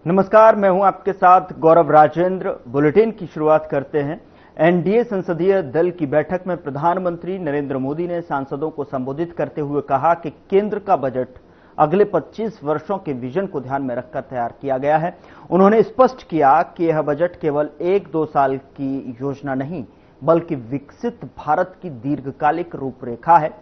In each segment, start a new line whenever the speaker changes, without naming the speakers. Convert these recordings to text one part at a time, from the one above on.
नमस्कार, मैं हूं आपके साथ गौरव राजेंद्र। बुलेटिन की शुरुआत करते हैं। एनडीए संसदीय दल की बैठक में प्रधानमंत्री नरेंद्र मोदी ने सांसदों को संबोधित करते हुए कहा कि केंद्र का बजट अगले 25 वर्षों के विजन को ध्यान में रखकर तैयार किया गया है। उन्होंने स्पष्ट किया कि यह बजट केवल 1-2 साल की योजना नहीं, बल्कि विकसित भारत की दीर्घकालिक रूपरेखा है।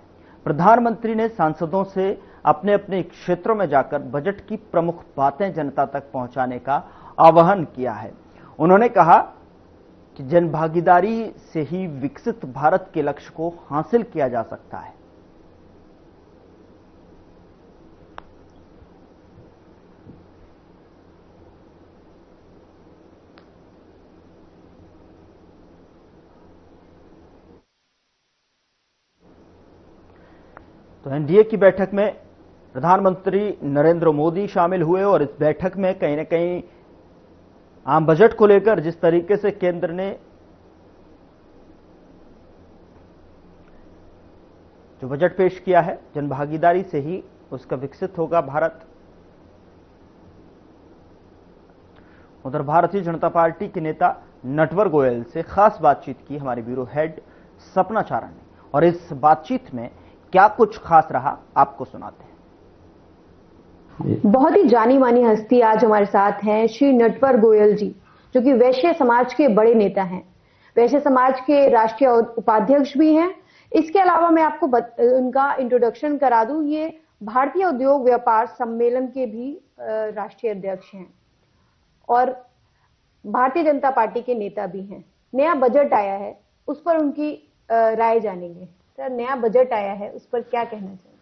प्रधानमंत्री ने सांसदों से अपने अपने क्षेत्रों में जाकर बजट की प्रमुख बातें जनता तक पहुंचाने का आह्वान किया है। उन्होंने कहा कि जनभागीदारी से ही विकसित भारत के लक्ष्य को हासिल किया जा सकता है। तो एनडीए की बैठक में प्रधानमंत्री नरेंद्र मोदी शामिल हुए और इस बैठक में कहीं ना कहीं आम बजट को लेकर जिस तरीके से केंद्र ने जो बजट पेश किया है, जनभागीदारी से ही उसका विकसित होगा भारत। उधर भारतीय जनता पार्टी के नेता नटवर गोयल से खास बातचीत की हमारे ब्यूरो हेड सपना चारण ने, और इस बातचीत में क्या कुछ खास रहा आपको सुनाते हैं।
बहुत ही जानी मानी हस्ती आज हमारे साथ हैं श्री नटवर गोयल जी, जो कि वैश्य समाज के बड़े नेता हैं, वैश्य समाज के राष्ट्रीय उपाध्यक्ष भी हैं। इसके अलावा मैं आपको उनका इंट्रोडक्शन करा दूं, ये भारतीय उद्योग व्यापार सम्मेलन के भी राष्ट्रीय अध्यक्ष हैं और भारतीय जनता पार्टी के नेता भी हैं। नया बजट आया है, उस पर उनकी राय जानेंगे। सर, नया बजट आया है, उस पर क्या कहना चाहिए?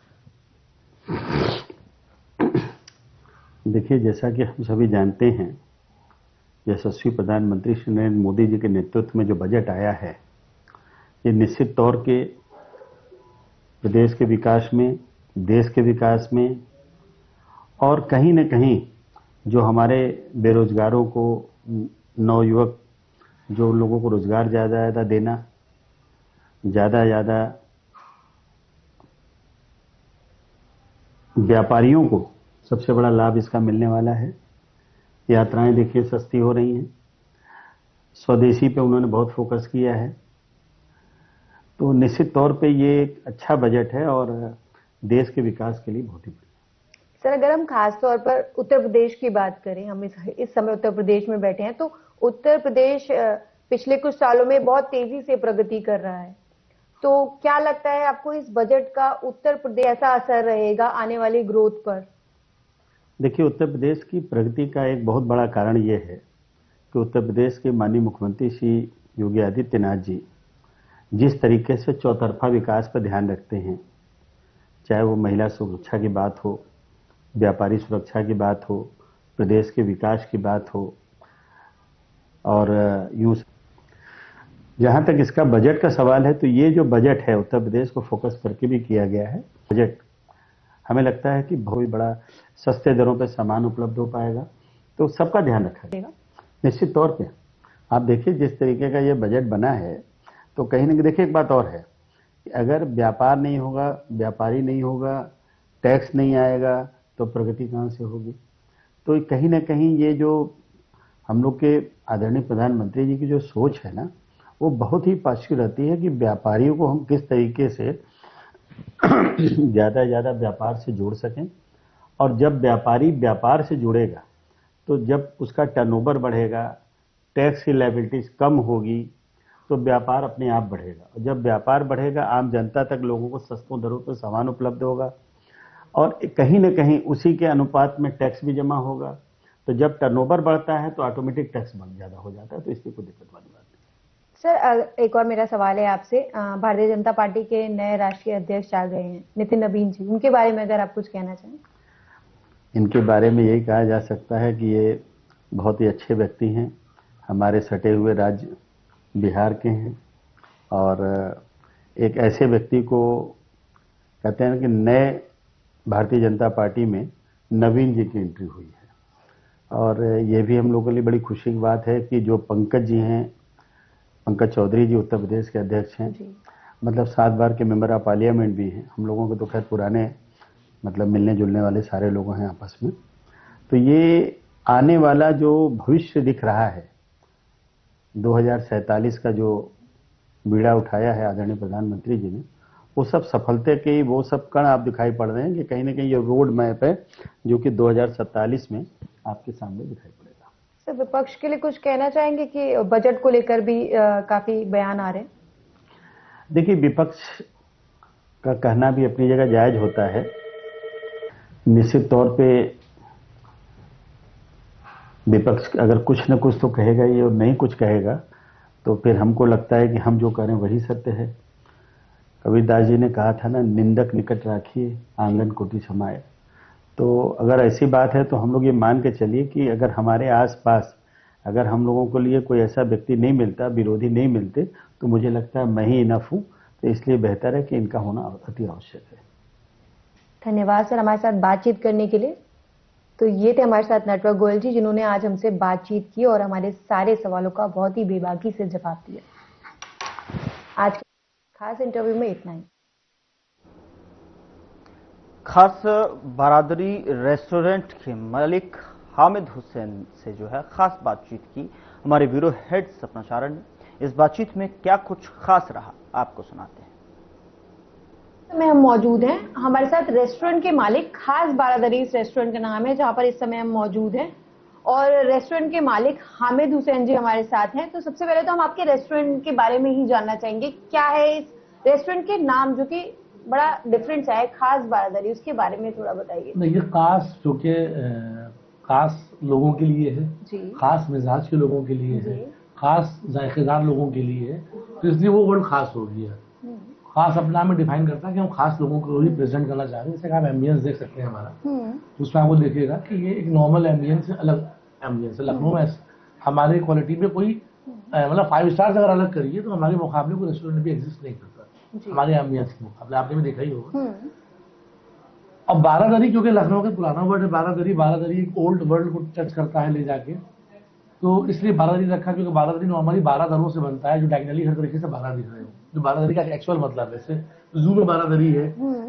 देखिए, जैसा कि हम सभी जानते हैं, यशस्वी प्रधानमंत्री श्री नरेंद्र मोदी जी के नेतृत्व में जो बजट आया है, ये निश्चित तौर के प्रदेश के विकास में, देश के विकास में और कहीं न कहीं जो हमारे बेरोजगारों को, नवयुवक जो लोगों को रोजगार ज़्यादा देना, ज़्यादा व्यापारियों को सबसे बड़ा लाभ इसका मिलने वाला है। यात्राएं देखिए सस्ती हो रही हैं, स्वदेशी पे उन्होंने बहुत फोकस किया है, तो निश्चित तौर पे ये एक अच्छा बजट है और देश के विकास के लिए बहुत ही बढ़िया।
सर, अगर हम खास तौर पर उत्तर प्रदेश की बात करें, हम इस समय उत्तर प्रदेश में बैठे हैं, तो उत्तर प्रदेश पिछले कुछ सालों में बहुत तेजी से प्रगति कर रहा है। तो क्या लगता है आपको इस बजट का उत्तर प्रदेश ऐसा असर रहेगा आने वाली ग्रोथ पर?
देखिए, उत्तर प्रदेश की प्रगति का एक बहुत बड़ा कारण यह है कि उत्तर प्रदेश के माननीय मुख्यमंत्री श्री योगी आदित्यनाथ जी जिस तरीके से चौतरफा विकास पर ध्यान रखते हैं, चाहे वो महिला सुरक्षा की बात हो, व्यापारी सुरक्षा की बात हो, प्रदेश के विकास की बात हो, और यूं जहां तक इसका बजट का सवाल है, तो ये जो बजट है उत्तर प्रदेश को फोकस करके भी किया गया है। बजट हमें लगता है कि बहुत बड़ा सस्ते दरों पर सामान उपलब्ध हो पाएगा, तो सबका ध्यान रखा जाएगा निश्चित तौर पे। आप देखिए जिस तरीके का ये बजट बना है, तो कहीं ना कहीं देखिए एक बात और है कि अगर व्यापार नहीं होगा, व्यापारी नहीं होगा, टैक्स नहीं आएगा, तो प्रगति कहाँ से होगी। तो कहीं ना कहीं ये जो हम लोग के आदरणीय प्रधानमंत्री जी की जो सोच है ना, वो बहुत ही पाछी रहती है कि व्यापारियों को हम किस तरीके से ज़्यादा व्यापार से जोड़ सकें, और जब व्यापारी व्यापार से जुड़ेगा तो जब उसका टर्नओवर बढ़ेगा, टैक्स की लायबिलिटीज कम होगी, तो व्यापार अपने आप बढ़ेगा, और जब व्यापार बढ़ेगा आम जनता तक लोगों को सस्तों दरों पर सामान उपलब्ध होगा, और कहीं न कहीं उसी के अनुपात में टैक्स भी जमा होगा। तो जब टर्नओवर बढ़ता है तो ऑटोमेटिक टैक्स ज़्यादा हो जाता है, तो इसमें कोई दिक्कत वाली बात नहीं।
सर, एक और मेरा सवाल है आपसे। भारतीय जनता पार्टी के नए राष्ट्रीय अध्यक्ष आ गए हैं, नितिन नवीन जी, उनके बारे में अगर आप कुछ कहना चाहें।
इनके बारे में यही कहा जा सकता है कि ये बहुत ही अच्छे व्यक्ति हैं, हमारे सटे हुए राज्य बिहार के हैं, और एक ऐसे व्यक्ति को कहते हैं कि नए भारतीय जनता पार्टी में नवीन जी की एंट्री हुई है। और ये भी हम लोगों के लिए बड़ी खुशी की बात है कि जो पंकज जी हैं, पंकज चौधरी जी उत्तर प्रदेश के अध्यक्ष हैं, मतलब 7 बार के मेंबर ऑफ पार्लियामेंट भी हैं। हम लोगों के तो खैर पुराने मतलब मिलने जुलने वाले सारे लोग हैं आपस में। तो ये आने वाला जो भविष्य दिख रहा है, 2047 का जो बीड़ा उठाया है आदरणीय प्रधानमंत्री जी ने, वो सब सफलता के वो सब कण आप दिखाई पड़ रहे हैं कि कहीं ना कहीं ये रोड मैप है जो कि 2047 में आपके सामने दिखाई पड़ेगा।
सर, विपक्ष के लिए कुछ कहना चाहेंगे कि बजट को लेकर भी काफी बयान आ रहे हैं?
देखिए, विपक्ष का कहना भी अपनी जगह जायज होता है। निश्चित तौर पे विपक्ष अगर कुछ न कुछ तो कहेगा ही और नहीं कुछ कहेगा तो फिर हमको लगता है कि हम जो करें वही सत्य है। कबीरदास जी ने कहा था ना, निंदक निकट राखिए आंगन कोटि समाये। तो अगर ऐसी बात है तो हम लोग ये मान के चलिए कि अगर हमारे आसपास अगर हम लोगों के लिए कोई ऐसा व्यक्ति नहीं मिलता, विरोधी नहीं मिलते, तो मुझे लगता है मैं ही इनफ हूं। तो इसलिए बेहतर है कि इनका होना अति आवश्यक है।
धन्यवाद सर हमारे साथ बातचीत करने के लिए। तो ये थे हमारे साथ नटवर गोयल जी, जिन्होंने आज हमसे बातचीत की और हमारे सारे सवालों का बहुत ही बेबाकी से जवाब दिया। आज के खास इंटरव्यू में इतना ही।
खास बारादरी रेस्टोरेंट के मालिक हामिद हुसैन से जो है खास बातचीत की हमारे ब्यूरो हेड सपना चारण ने। इस बातचीत में क्या कुछ खास रहा, आपको सुनाते हैं।
में हम मौजूद हैं, हमारे साथ रेस्टोरेंट के मालिक, खास बारादरी रेस्टोरेंट का नाम है जहां पर इस समय हम मौजूद हैं, और रेस्टोरेंट के मालिक हामिद हुसैन जी हमारे साथ हैं। तो सबसे पहले तो हम आपके रेस्टोरेंट के बारे में ही जानना चाहेंगे, क्या है इस रेस्टोरेंट के नाम जो कि बड़ा डिफरेंस है, खास बारादरी, उसके बारे में थोड़ा बताइए।
नहीं, ये खास जो कि खास लोगों के लिए है
जी,
खास मिजाज के लोगों के लिए है, खास जायकेदार लोगों के लिए है, तो इसलिए वो वर्ड खास हो गया। खास अपने आप में डिफाइन करता है कि हम खास लोगों को ही प्रेजेंट करना चाह रहे हैं। जैसे आप एम्बियंस देख सकते हैं हमारा, तो उसमें आपको देखिएगा कि ये एक नॉर्मल एम्बियंस से अलग एम्बियंस है। लखनऊ में हमारे क्वालिटी में कोई मतलब 5 स्टार्स अगर अलग करिए तो हमारे मुकाबले कोई रेस्टोरेंट भी एग्जिस्ट नहीं करता हमारे एम्बियंस के मुकाबले, आपने भी देखा ही होगा। अब बारादरी, क्योंकि लखनऊ का पुराना वर्ड है बारादरी, बारादरी एक ओल्ड वर्ल्ड को टच करता है ले जाके, तो इसलिए बारादरी रखा, क्योंकि बारादरी नॉर्मली 12 दरों से बनता है जो डायगनली हर तरीके से 12 दिख रहे हो, जो बारादरी का एक्चुअल मतलब है। जैसे जू में बारादरी है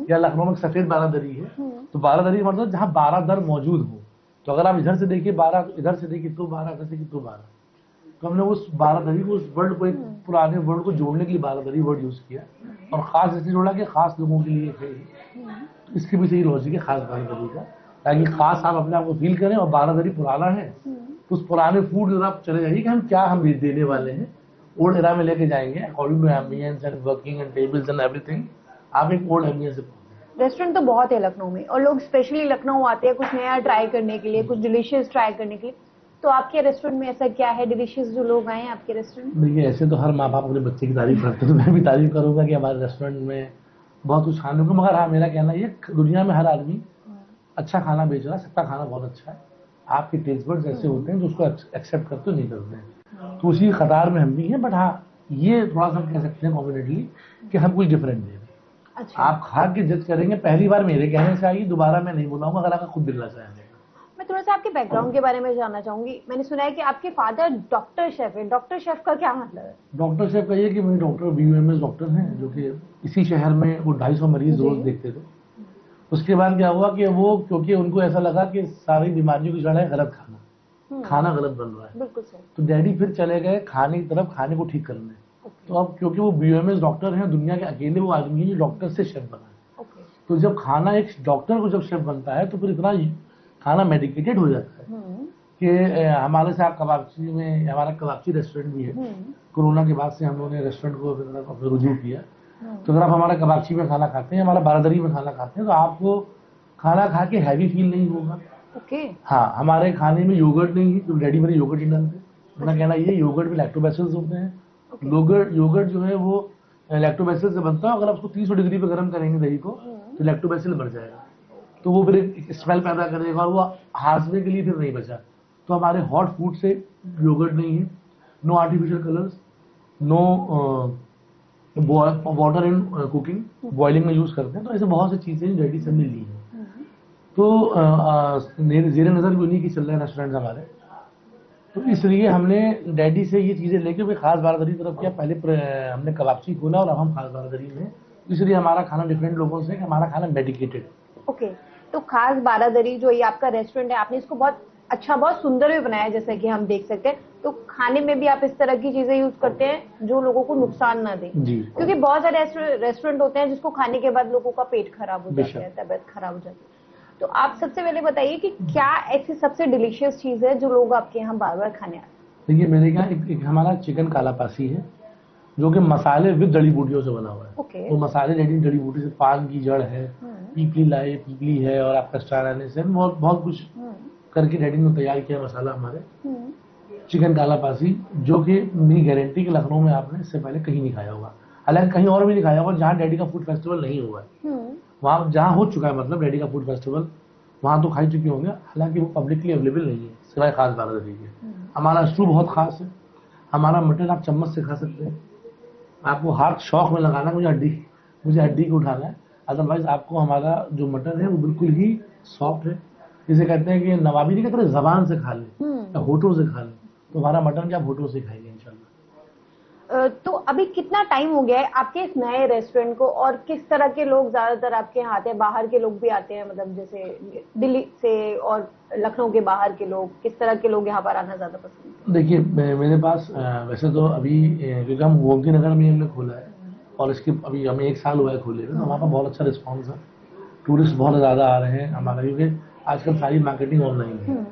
या लखनऊ में सफेद बारादरी है, तो बारादरी मतलब जहाँ 12 दर मौजूद हो। तो अगर आप इधर से देखिए 12, इधर से देखिए तो 12, इधर से देखिए तो 12, तो हमने उस बारादरी को, उस वर्ड को, एक पुराने वर्ड को जोड़ने के लिए बारादरी वर्ड यूज किया, और खास इसलिए जोड़ा कि खास लोगों के लिए है। इसके भी सही लॉजिक है खास बारादरी का, ताकि खास आप अपने आप को फील करें। और बारादरी पुराना है तो उस पुराने फूड जरा आप चले जाइए कि हम क्या हम देने वाले हैं, ओल्ड एरा में लेके जाएंगे according to ambience and working and tables and everything. आप एक ओल्ड एम्बियंस से
रेस्टोरेंट तो बहुत है लखनऊ में, और लोग स्पेशली लखनऊ आते हैं कुछ नया ट्राई करने के लिए, कुछ डिलीशियस ट्राई करने के लिए। तो आपके रेस्टोरेंट में ऐसा क्या है डिलीशियस जो लोग आए हैं आपके रेस्टोरेंट में?
देखिए, ऐसे तो हर माँ बाप अपने बच्चे की तारीफ करते हैं, तो मैं भी तारीफ करूंगा कि हमारे रेस्टोरेंट में बहुत कुछ खाने को। मगर हाँ, मेरा कहना ये, दुनिया में हर आदमी अच्छा खाना बेच रहा है, सबका खाना बहुत अच्छा है। आपके टेस्ट बड्स ऐसे होते हैं जो उसको एक्सेप्ट करते नहीं करते हैं, तो उसी कतार में हम भी हैं। बट हाँ, ये थोड़ा सा हम कह सकते हैं कॉम्बिनेटली कि हम कुछ डिफरेंट हैं।
अच्छा,
आप खा के जज करेंगे। पहली बार मेरे कहने से आइए, दोबारा मैं नहीं बुलाऊंगा अगर आपका खुद मिलना चाहेंगे।
मैं थोड़ा सा आपके बैकग्राउंड के बारे में जानना चाहूंगी। मैंने सुना है कि आपके फादर डॉक्टर शेफ है। डॉक्टर शेफ का क्या मतलब है?
डॉक्टर शेफ कहिए कि मेरे डॉक्टर BUMS डॉक्टर हैं, जो कि इसी शहर में वो 250 मरीज रोज देखते थे। उसके बाद क्या हुआ कि वो, क्योंकि उनको ऐसा लगा कि सारी बीमारियों की जड़ है गलत खाना, खाना गलत बन रहा है,
बिल्कुल सर।
तो डैडी फिर चले गए खाने की तरफ, खाने को ठीक करने। तो अब क्योंकि वो BUMS डॉक्टर हैं, दुनिया के अकेले वो आदमी है जो डॉक्टर से शेफ बना है। तो जब खाना एक डॉक्टर को जब शेफ बनता है तो फिर इतना खाना मेडिकेटेड हो जाता है कि हमारे साथ कबाबची में, हमारा कबाबची रेस्टोरेंट भी है। कोरोना के बाद से हम लोगों ने रेस्टोरेंट को रुजू किया। तो अगर आप हमारा कबाबची में खाना खाते हैं, हमारा बारादरी में खाना खाते हैं, तो आपको खाना खा के हैवी फील नहीं होगा। हाँ, हमारे खाने में योगर्ट नहीं है, जो डैडी मेरे योगर्ट नहीं डालते। मेरा कहना ये, योगर्ट में लैक्टोबैसिलस होते हैं। योगर्ट जो है वो लैक्टोबैसिलस से बनता है। अगर आप उसको 300 डिग्री पे गर्म करेंगे दही को, तो लैक्टोबैसिल मर जाएगा, तो वो फिर एक स्मेल पैदा करेगा और वो हाजमे के लिए फिर नहीं बचा। तो हमारे हॉट फूड से योगर्ट नहीं है, no artificial colours, no water in cooking, boiling में यूज करते हैं। तो ऐसे बहुत सी चीजें डैडी से हमने ली हैं। तो जेर नजर भी उन्हीं की चल रहे हैं रेस्टोरेंट हमारे। तो इसलिए हमने डैडी से ये चीजें लेके भी खास बारादरी तरफ किया। पहले हमने कबाबची खोला और अब हम खास बारादरी में, इसलिए हमारा खाना डिफरेंट लोगों से, कि हमारा खाना मेडिकेटेड।
ओके, तो खास बारादरी जो ये आपका रेस्टोरेंट है, आपने इसको बहुत अच्छा बहुत सुंदर भी बनाया है, जैसा कि हम देख सकते हैं। तो खाने में भी आप इस तरह की चीजें यूज करते हैं जो लोगों को नुकसान ना दे,
जी।
क्योंकि बहुत सारे रेस्टोरेंट होते हैं जिसको खाने के बाद लोगों का पेट खराब हो जाता है, तबियत खराब हो जाती है। तो आप सबसे पहले बताइए कि क्या ऐसी सबसे डिलीशियस चीज है जो लोग आपके यहाँ बार बार खाने आते हैं?
देखिए मेरे यहाँ एक हमारा चिकन काला पासी है जो कि मसाले विद जड़ी बूटियों से बना हुआ है।
ओके।
तो मसाले रेडी जड़ी बूटी से, पान की जड़ है, पीपली है और आपका स्टार आने से बहुत कुछ करके रेडी में तैयार किया मसाला हमारे चिकन काला पासी, जो कि मेरी गारंटी कि लखनऊ में आपने इससे पहले कहीं नहीं खाया होगा। हालांकि कहीं और भी नहीं खाया होगा जहाँ डैडी का फूड फेस्टिवल नहीं हुआ है। वहाँ जहाँ हो चुका है मतलब डैडी का फूड फेस्टिवल, वहाँ तो खाई चुके होंगे, हालांकि वो पब्लिकली अवेलेबल नहीं है सिवाय खास बारादरी के। हमारा स्टू बहुत खास है, हमारा मटन आप चम्मच से खा सकते हैं। आपको हाथ शौक में लगाना मुझे हड्डी को उठाना है, अदरवाइज आपको हमारा जो मटन है वो बिल्कुल ही सॉफ्ट है। जिसे कहते हैं कि नवाबी नहीं कहते, जबान से खा लें या होठों से खा लें, तो हमारा मटन क्या आप होठों से खाएंगे इंशाल्लाह।
तो अभी कितना टाइम हो गया है आपके इस नए रेस्टोरेंट को, और किस तरह के लोग ज्यादातर आपके यहाँ आते हैं? बाहर के लोग भी आते हैं, मतलब जैसे दिल्ली से और लखनऊ के बाहर के लोग, किस तरह के लोग यहाँ पर आना ज्यादा पसंद करते हैं?
देखिए मेरे पास वैसे तो अभी क्योंकि हम गोमती नगर में हमने खोला है और इसके अभी हमें 1 साल हुआ है खोले हुए, तो वहाँ पर बहुत अच्छा रिस्पॉन्स है। टूरिस्ट बहुत ज़्यादा आ रहे हैं हमारा, क्योंकि आजकल सारी मार्केटिंग ऑनलाइन है।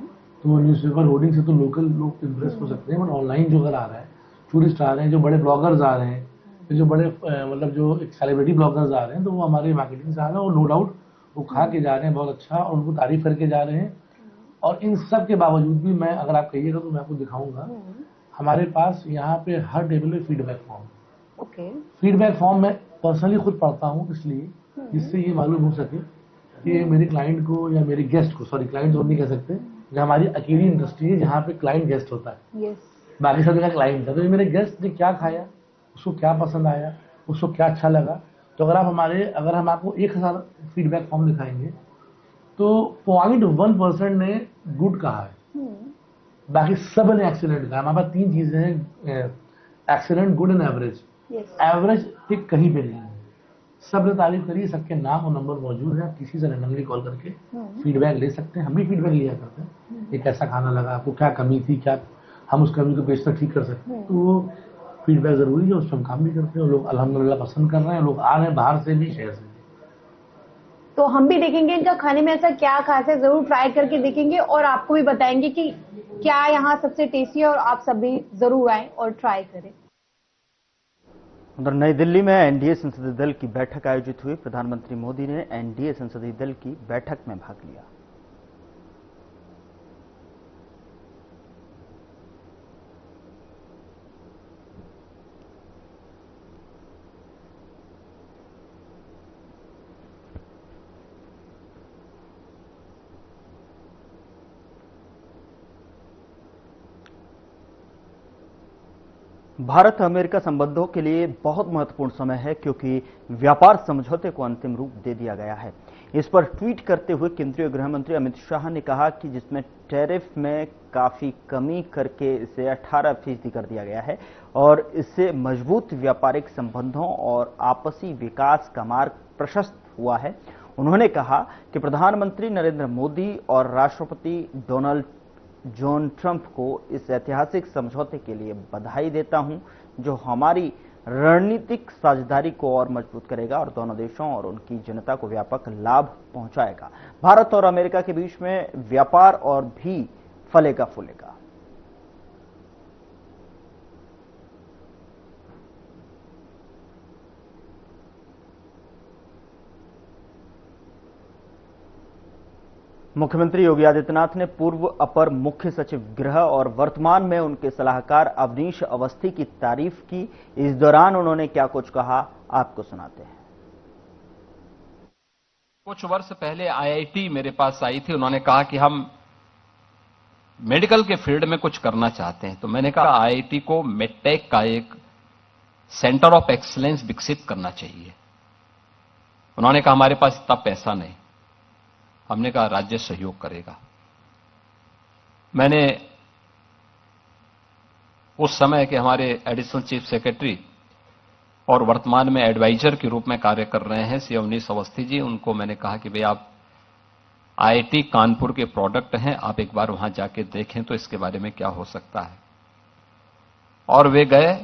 तो न्यूज़पेपर होर्डिंग से तो लोकल लोग इम्प्रेस हो सकते हैं, बट ऑनलाइन जो अगर आ रहा है, टूरिस्ट आ रहे हैं, जो बड़े ब्लॉगर्स आ रहे हैं, जो बड़े मतलब जो एक सेलिब्रिटी ब्लॉगर्स आ रहे हैं, तो वो हमारे मार्केटिंग से आ रहे हैं और नो डाउट वो खा के जा रहे हैं बहुत अच्छा और उनको तारीफ करके जा रहे हैं। और इन सब के बावजूद भी मैं, अगर आप कहिएगा तो मैं आपको दिखाऊंगा, हमारे पास यहाँ पे हर टेबल पे feedback form.
Okay.
Feedback form मैं पर्सनली खुद पढ़ता हूँ, इसलिए जिससे ये मालूम हो सके कि मेरे क्लाइंट को या मेरे गेस्ट को, सॉरी क्लाइंट तो नहीं कह सकते, जो हमारी अकेली इंडस्ट्री है जहाँ पे क्लाइंट गेस्ट होता है।
यस।
बाकी सब जगह क्लाइंट है, तो ये मेरे गेस्ट ने क्या खाया, उसको क्या पसंद आया, उसको क्या अच्छा लगा। तो अगर हम आपको 1000 फीडबैक फॉर्म दिखाएंगे तो 0.1% ने गुड कहा है, बाकी सब ने एक्सीलेंट कहा। हमारे पास 3 चीजें हैं, excellent, good and average. Average टिक कहीं पे नहीं है, सब ने तारीफ करी, सबके नाम और नंबर मौजूद है। आप किसी से रैंडमली कॉल करके फीडबैक ले सकते हैं, हम भी फीडबैक लिया करते हैं, ये कैसा खाना लगा आपको, क्या कमी थी, क्या हम उस कमी को बेशतर ठीक कर सकते हैं। तो वो फीडबैक जरूरी है, उस पर हम काम भी करते हैं। लोग अल्हम्दुलिल्लाह पसंद कर रहे हैं, लोग आ रहे हैं बाहर से भी, शहर से भी।
तो हम भी देखेंगे इनका खाने में ऐसा क्या खास है, जरूर ट्राई करके देखेंगे और आपको भी बताएंगे कि क्या यहाँ सबसे टेस्टी है, और आप सब भी जरूर आए और ट्राई करें।
उधर नई दिल्ली में एनडीए संसदीय दल की बैठक आयोजित हुई। प्रधानमंत्री मोदी ने एनडीए संसदीय दल की बैठक में भाग लिया। भारत अमेरिका संबंधों के लिए बहुत महत्वपूर्ण समय है, क्योंकि व्यापार समझौते को अंतिम रूप दे दिया गया है। इस पर ट्वीट करते हुए केंद्रीय गृह मंत्री अमित शाह ने कहा कि जिसमें टैरिफ में काफी कमी करके इसे 18% कर दिया गया है और इससे मजबूत व्यापारिक संबंधों और आपसी विकास का मार्ग प्रशस्त हुआ है। उन्होंने कहा कि प्रधानमंत्री नरेंद्र मोदी और राष्ट्रपति डोनाल्ड जॉन ट्रंप को इस ऐतिहासिक समझौते के लिए बधाई देता हूं, जो हमारी रणनीतिक साझेदारी को और मजबूत करेगा और दोनों देशों और उनकी जनता को व्यापक लाभ पहुंचाएगा। भारत और अमेरिका के बीच में व्यापार और भी फलेगा फूलेगा। मुख्यमंत्री योगी आदित्यनाथ ने पूर्व अपर मुख्य सचिव गृह और वर्तमान में उनके सलाहकार अवनीश अवस्थी की तारीफ की। इस दौरान उन्होंने क्या कुछ कहा, आपको सुनाते हैं।
कुछ वर्ष पहले आईआईटी मेरे पास आई थी, उन्होंने कहा कि हम मेडिकल के फील्ड में कुछ करना चाहते हैं। तो मैंने कहा आईआईटी को मेडटेक का एक सेंटर ऑफ एक्सीलेंस विकसित करना चाहिए। उन्होंने कहा हमारे पास इतना पैसा नहीं। हमने कहा राज्य सहयोग करेगा। मैंने उस समय के हमारे एडिशनल चीफ सेक्रेटरी और वर्तमान में एडवाइजर के रूप में कार्य कर रहे हैं श्री अवनीश अवस्थी जी, उनको मैंने कहा कि भाई आप आईआईटी कानपुर के प्रोडक्ट हैं। आप एक बार वहां जाके देखें तो इसके बारे में क्या हो सकता है। और वे गए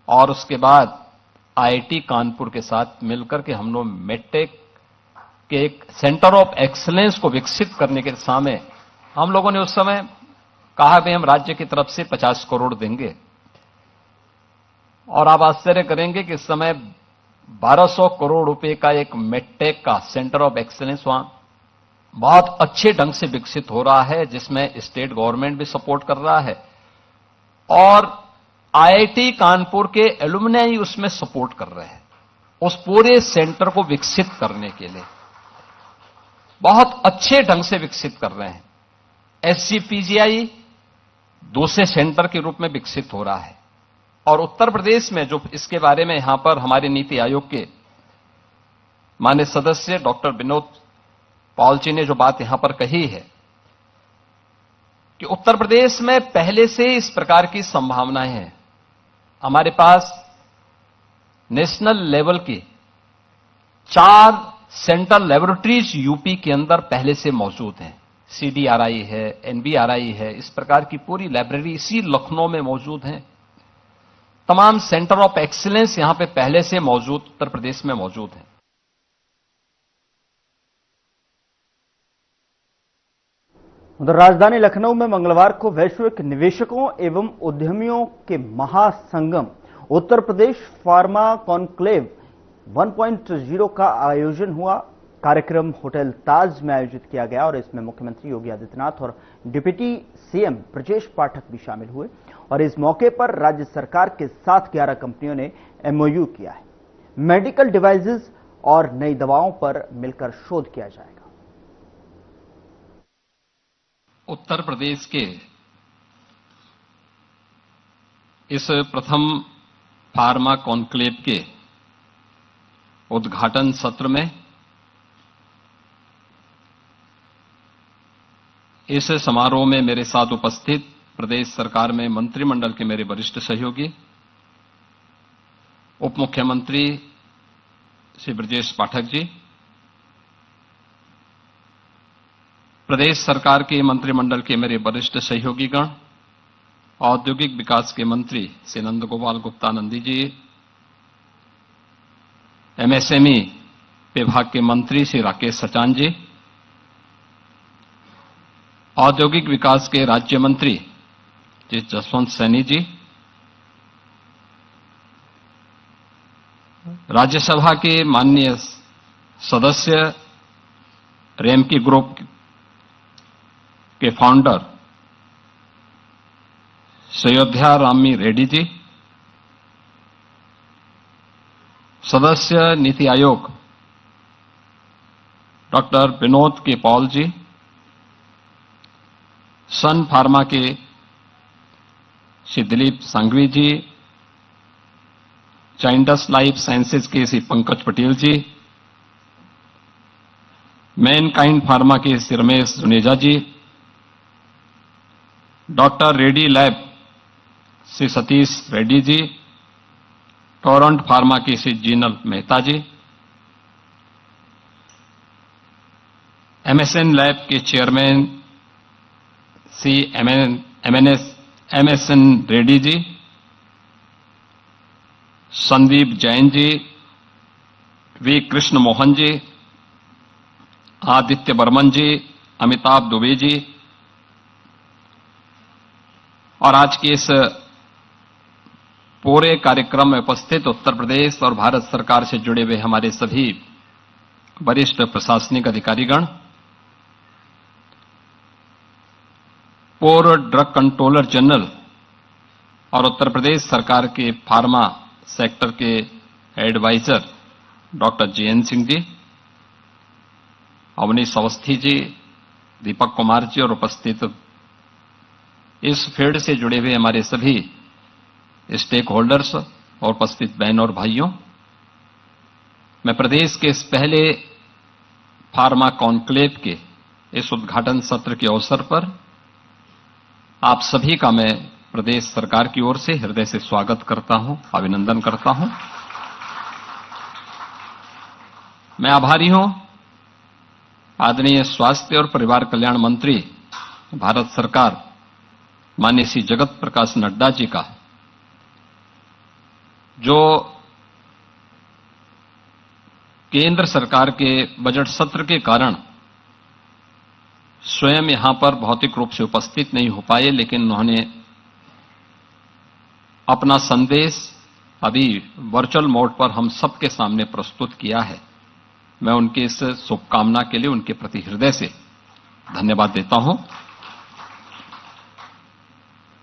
और उसके बाद आईआईटी कानपुर के साथ मिलकर के हम लोग मेडटेक के एक सेंटर ऑफ एक्सीलेंस को विकसित करने के सामने हम लोगों ने उस समय कहा कि हम राज्य की तरफ से 50 करोड़ देंगे। और आप आश्चर्य करेंगे कि इस समय 1200 करोड़ रुपए का एक मेडटेक का सेंटर ऑफ एक्सीलेंस वहां बहुत अच्छे ढंग से विकसित हो रहा है, जिसमें स्टेट गवर्नमेंट भी सपोर्ट कर रहा है और आईआईटी कानपुर के एलुमनाई उसमें सपोर्ट कर रहे हैं उस पूरे सेंटर को विकसित करने के लिए। बहुत अच्छे ढंग से विकसित कर रहे हैं। एससीपीजीआई दूसरे सेंटर के रूप में विकसित हो रहा है। और उत्तर प्रदेश में जो इसके बारे में यहां पर हमारे नीति आयोग के माननीय सदस्य डॉक्टर विनोद पॉल जी ने जो बात यहां पर कही है कि उत्तर प्रदेश में पहले से इस प्रकार की संभावनाएं हैं। हमारे पास नेशनल लेवल की 4 सेंट्रल लेबोरेटरीज यूपी के अंदर पहले से मौजूद हैं। सीडीआरआई है, एनबीआरआई है, इस प्रकार की पूरी लाइब्रेरी इसी लखनऊ में मौजूद हैं। तमाम सेंटर ऑफ एक्सीलेंस यहां पे पहले से मौजूद उत्तर प्रदेश में मौजूद हैं।
उधर राजधानी लखनऊ में मंगलवार को वैश्विक निवेशकों एवं उद्यमियों के महासंगम उत्तर प्रदेश फार्मा कॉन्क्लेव 1.0 का आयोजन हुआ। कार्यक्रम होटल ताज में आयोजित किया गया और इसमें मुख्यमंत्री योगी आदित्यनाथ और डिप्टी सीएम ब्रजेश पाठक भी शामिल हुए। और इस मौके पर राज्य सरकार के साथ 11 कंपनियों ने एमओयू किया है। मेडिकल डिवाइसेस और नई दवाओं पर मिलकर शोध किया जाएगा।
उत्तर प्रदेश के इस प्रथम फार्मा कॉन्क्लेव के उद्घाटन सत्र में इस समारोह में मेरे साथ उपस्थित प्रदेश सरकार में मंत्रिमंडल के मेरे वरिष्ठ सहयोगी, उप मुख्यमंत्री श्री ब्रजेश पाठक जी, प्रदेश सरकार के मंत्रिमंडल के मेरे वरिष्ठ सहयोगीगण, औद्योगिक विकास के मंत्री श्री नंद गोपाल गुप्ता नंदी जी, एमएसएमई विभाग के मंत्री श्री राकेश सचान जी, औद्योगिक विकास के राज्य मंत्री श्री जसवंत सैनी जी, राज्यसभा के माननीय सदस्य रेमकी ग्रुप के फाउंडर सयोध्या रामी रेड्डी जी, सदस्य नीति आयोग डॉक्टर विनोद के पॉल जी, सन फार्मा के श्री दिलीप सांघवी जी, चाइंडस लाइफ साइंसेज के श्री पंकज पटेल जी, मैनकाइंड फार्मा के Shri Ramesh Juneja ji, doctor Reddy lab Shri Satish Reddy ji, Torrent Pharma के श्री जीनल मेहता जी, एमएसएन लैब के chairman Shri MSN Reddy ji, Sandeep Jain ji, V Krishna Mohan ji, Aditya Burman ji, Amitabh Dubey ji और आज के इस पूरे कार्यक्रम में उपस्थित उत्तर प्रदेश और भारत सरकार से जुड़े हुए हमारे सभी वरिष्ठ प्रशासनिक अधिकारीगण, पूर्व ड्रग कंट्रोलर जनरल और उत्तर प्रदेश सरकार के फार्मा सेक्टर के adviser doctor JN Singh ji, Awanish Awasthi ji, Deepak Kumar ji और उपस्थित इस फील्ड से जुड़े हुए हमारे सभी स्टेक होल्डर्स और उपस्थित बहन और भाइयों, मैं प्रदेश के इस पहले फार्मा कॉन्क्लेव के इस उद्घाटन सत्र के अवसर पर आप सभी का मैं प्रदेश सरकार की ओर से हृदय से स्वागत करता हूं, अभिनंदन करता हूं। मैं आभारी हूं आदरणीय स्वास्थ्य और परिवार कल्याण मंत्री भारत सरकार माननीय श्री जगत प्रकाश नड्डा जी का जो केंद्र सरकार के बजट सत्र के कारण स्वयं यहां पर भौतिक रूप से उपस्थित नहीं हो पाए, लेकिन उन्होंने अपना संदेश अभी वर्चुअल मोड पर हम सबके सामने प्रस्तुत किया है। मैं उनके इस शुभकामना के लिए उनके प्रति हृदय से धन्यवाद देता हूं।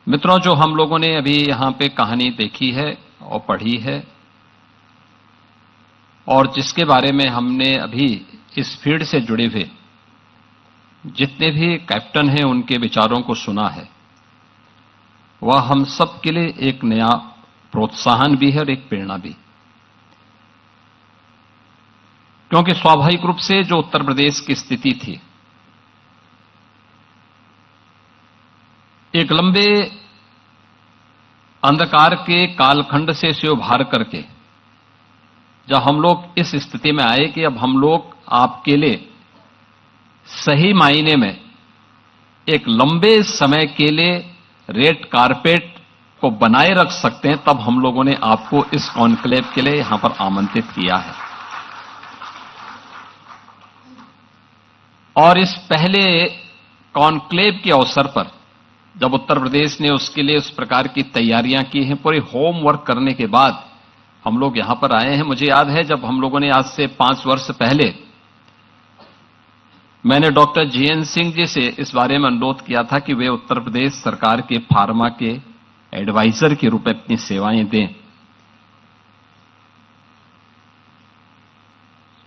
मित्रों, जो हम लोगों ने अभी यहां पे कहानी देखी है और पढ़ी है और जिसके बारे में हमने अभी इस फील्ड से जुड़े हुए जितने भी कैप्टन हैं उनके विचारों को सुना है, वह हम सब के लिए एक नया प्रोत्साहन भी है और एक प्रेरणा भी। क्योंकि स्वाभाविक रूप से जो उत्तर प्रदेश की स्थिति थी, एक लंबे अंधकार के कालखंड से उभार करके जब हम लोग इस स्थिति में आए कि अब हम लोग आपके लिए सही मायने में एक लंबे समय के लिए रेड कारपेट को बनाए रख सकते हैं, तब हम लोगों ने आपको इस कॉन्क्लेव के लिए यहां पर आमंत्रित किया है। और इस पहले कॉन्क्लेव के अवसर पर जब उत्तर प्रदेश ने उसके लिए उस प्रकार की तैयारियां की हैं, पूरी होमवर्क करने के बाद हम लोग यहां पर आए हैं। मुझे याद है जब हम लोगों ने आज से 5 वर्ष पहले मैंने डॉक्टर जीएन सिंह जी से इस बारे में अनुरोध किया था कि वे उत्तर प्रदेश सरकार के फार्मा के एडवाइजर के रूप में अपनी सेवाएं दें,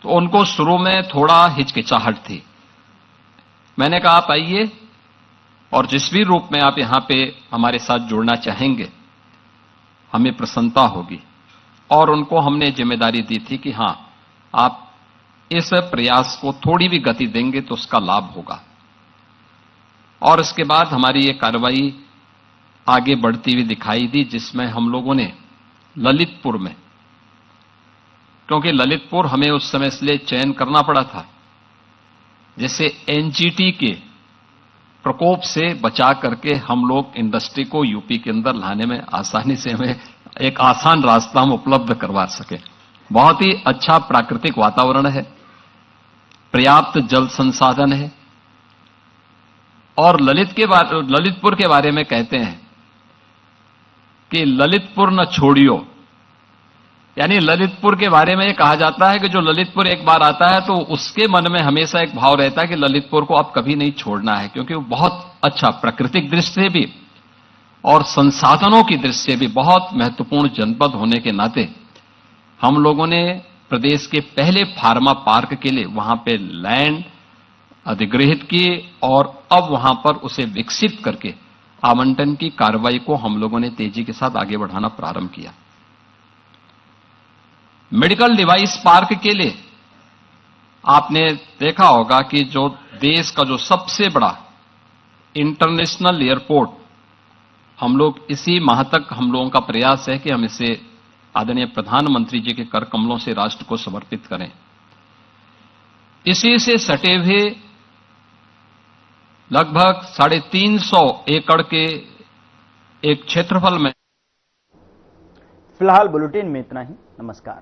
तो उनको शुरू में थोड़ा हिचकिचाहट थी। मैंने कहा आप आइए और जिस भी रूप में आप यहां पे हमारे साथ जुड़ना चाहेंगे हमें प्रसन्नता होगी। और उनको हमने जिम्मेदारी दी थी कि हां, आप इस प्रयास को थोड़ी भी गति देंगे तो उसका लाभ होगा। और इसके बाद हमारी ये कार्रवाई आगे बढ़ती हुई दिखाई दी, जिसमें हम लोगों ने ललितपुर में, क्योंकि ललितपुर हमें उस समय इसलिए चयन करना पड़ा था जिससे एनजीटी के प्रकोप से बचा करके हम लोग इंडस्ट्री को यूपी के अंदर लाने में आसानी से हमें एक आसान रास्ता हम उपलब्ध करवा सके। बहुत ही अच्छा प्राकृतिक वातावरण है, पर्याप्त जल संसाधन है। और ललितपुर के बारे में कहते हैं कि ललितपुर न छोड़ियो, यानी ललितपुर के बारे में यह कहा जाता है कि जो ललितपुर एक बार आता है तो उसके मन में हमेशा एक भाव रहता है कि ललितपुर को अब कभी नहीं छोड़ना है, क्योंकि वो बहुत अच्छा प्राकृतिक दृष्टि से भी और संसाधनों की दृष्टि से भी बहुत महत्वपूर्ण जनपद होने के नाते हम लोगों ने प्रदेश के पहले फार्मा पार्क के लिए वहां पे लैंड अधिग्रहित की और अब वहां पर उसे विकसित करके आवंटन की कार्रवाई को हम लोगों ने तेजी के साथ आगे बढ़ाना प्रारंभ किया। मेडिकल डिवाइस पार्क के लिए आपने देखा होगा कि जो देश का जो सबसे बड़ा इंटरनेशनल एयरपोर्ट, हम लोग इसी माह तक हम लोगों का प्रयास है कि हम इसे आदरणीय प्रधानमंत्री जी के कर कमलों से राष्ट्र को समर्पित करें। इसी से सटे हुए लगभग 350 एकड़ के एक क्षेत्रफल में।
फिलहाल बुलेटिन में इतना ही। नमस्कार।